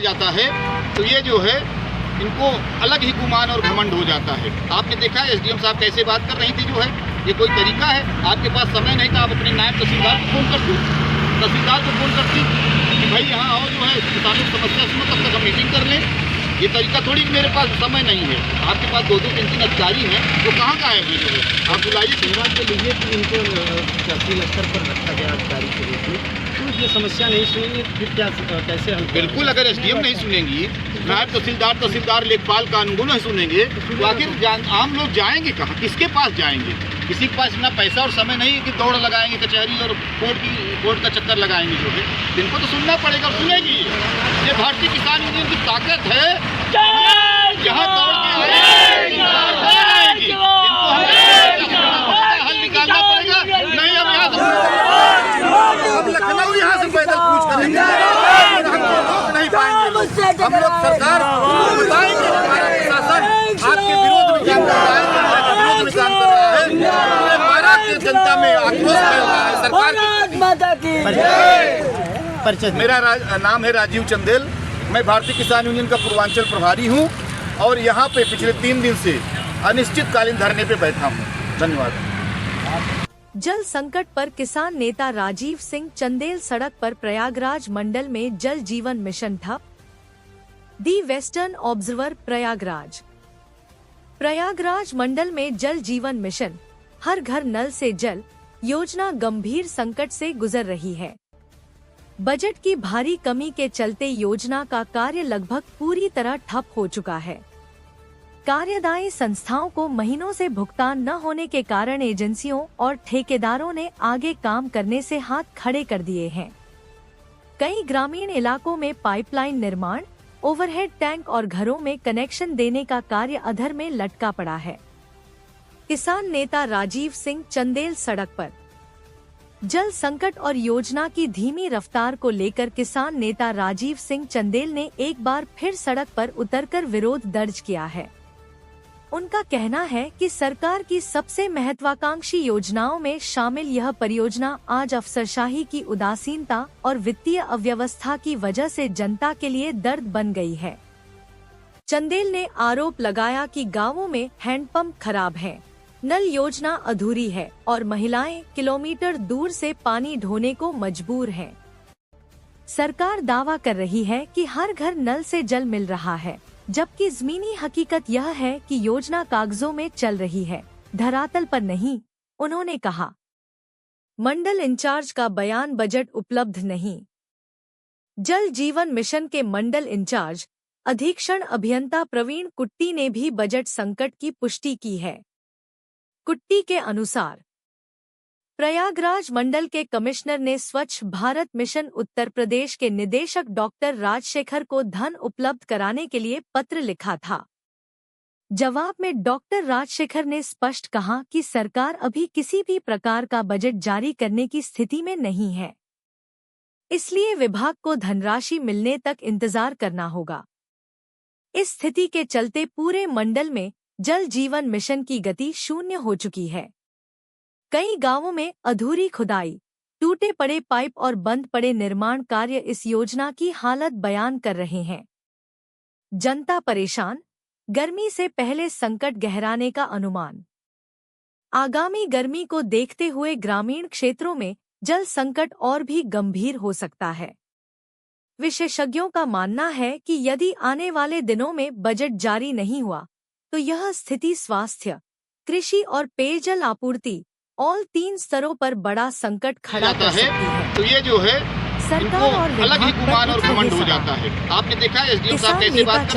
जाता है तो ये जो है इनको अलग ही गुमान और घमंड हो जाता है। आपने देखा है एसडीएम साहब कैसे बात कर रही थी, जो है ये कोई तरीका है? आपके पास समय नहीं था, आप अपने नायब तहसीलदार को फ़ोन करती, तहसीलदार को फ़ोन करती कि भाई यहाँ आओ, जो है किसानों की समस्या सुनो, तब तक हम मीटिंग कर लें। ये तरीका थोड़ी कि मेरे पास समय नहीं है। आपके पास 2-2, 3-3 अधिकारी हैं, वो कहाँ का है? जो है आप बुलाइए, धन्यवाद के लिए कि इनको तहसील स्तर पर रखा गया अधिकारी के रूप में। तो ये समस्या नहीं सुनेंगे फिर क्या, कैसे हम? बिल्कुल, अगर एसडीएम नहीं सुनेंगी, नायब तहसीलदार लेखपाल कानून नहीं सुनेंगे, तो आखिर आम लोग जाएंगे कहाँ? किसके पास जाएंगे? किसी के पास इतना पैसा और समय नहीं है कि दौड़ लगाएंगे कचहरी और कोर्ट का चक्कर लगाएंगे। जो है इनको तो सुनना पड़ेगा, सुनेगी। ये भारतीय किसान यूनियन की ताकत है, यहाँ दौड़ के आएगी, इनको हल निकालना पड़ेगा। नहीं, अब यहाँ से पैदल कूच करेंगे, नहीं पाएंगे हम लोग। सरकार बताएंगे, हमारा प्रशासन आपके विरोध में काम कर रहा है, विरोध में काम कर रहा है, महाराष्ट्र की जनता में आक्रोश फैल रहा है। सरकार मेरा नाम है राजीव चंदेल, मैं भारतीय किसान यूनियन का पूर्वांचल प्रभारी हूँ और यहाँ पे पिछले 3 दिन से अनिश्चितकालीन धरने पे बैठा हूँ। धन्यवाद। जल संकट पर किसान नेता राजीव सिंह चंदेल सड़क पर प्रयागराज मंडल में जल जीवन मिशन ठप। The western observer Prayagraj. Prayagraj मंडल में जल जीवन मिशन हर घर नल से जल योजना गंभीर संकट से गुजर रही है। बजट की भारी कमी के चलते योजना का कार्य लगभग पूरी तरह ठप हो चुका है। कार्यदायी संस्थाओं को महीनों से भुगतान न होने के कारण एजेंसियों और ठेकेदारों ने आगे काम करने से हाथ खड़े कर दिए हैं। कई ग्रामीण इलाकों में पाइपलाइन निर्माण, ओवरहेड टैंक और घरों में कनेक्शन देने का कार्य अधर में लटका पड़ा है। किसान नेता राजीव सिंह चंदेल सड़क पर। जल संकट और योजना की धीमी रफ्तार को लेकर किसान नेता राजीव सिंह चंदेल ने एक बार फिर सड़क पर उतरकर विरोध दर्ज किया है। उनका कहना है कि सरकार की सबसे महत्वाकांक्षी योजनाओं में शामिल यह परियोजना आज अफसरशाही की उदासीनता और वित्तीय अव्यवस्था की वजह से जनता के लिए दर्द बन गई है। चंदेल ने आरोप लगाया कि गांवों में हैंडपंप खराब हैं, नल योजना अधूरी है और महिलाएं किलोमीटर दूर से पानी ढोने को मजबूर हैं। सरकार दावा कर रही है कि हर घर नल से जल मिल रहा है, जबकि ज़मीनी हकीकत यह है कि योजना कागजों में चल रही है, धरातल पर नहीं। उन्होंने कहा, मंडल इंचार्ज का बयान बजट उपलब्ध नहीं। जल जीवन मिशन के मंडल इंचार्ज अधीक्षण अभियंता प्रवीण कुट्टी ने भी बजट संकट की पुष्टि की है। कुट्टी के अनुसार प्रयागराज मंडल के कमिश्नर ने स्वच्छ भारत मिशन उत्तर प्रदेश के निदेशक डॉक्टर राजशेखर को धन उपलब्ध कराने के लिए पत्र लिखा था। जवाब में डॉक्टर राजशेखर ने स्पष्ट कहा कि सरकार अभी किसी भी प्रकार का बजट जारी करने की स्थिति में नहीं है, इसलिए विभाग को धनराशि मिलने तक इंतजार करना होगा। इस स्थिति के चलते पूरे मंडल में जल जीवन मिशन की गति शून्य हो चुकी है। कई गांवों में अधूरी खुदाई, टूटे पड़े पाइप और बंद पड़े निर्माण कार्य इस योजना की हालत बयान कर रहे हैं। जनता परेशान, गर्मी से पहले संकट गहराने का अनुमान। आगामी गर्मी को देखते हुए ग्रामीण क्षेत्रों में जल संकट और भी गंभीर हो सकता है। विशेषज्ञों का मानना है कि यदि आने वाले दिनों में बजट जारी नहीं हुआ तो यह स्थिति स्वास्थ्य, कृषि और पेयजल आपूर्ति ऑल 3 स्तरों पर बड़ा संकट खड़ा कर सकती है। तो ये जो है सरकार और अलग ही गुमान और घमंड हो जाता है। आपने देखा है एसडीएम साहब कैसे बात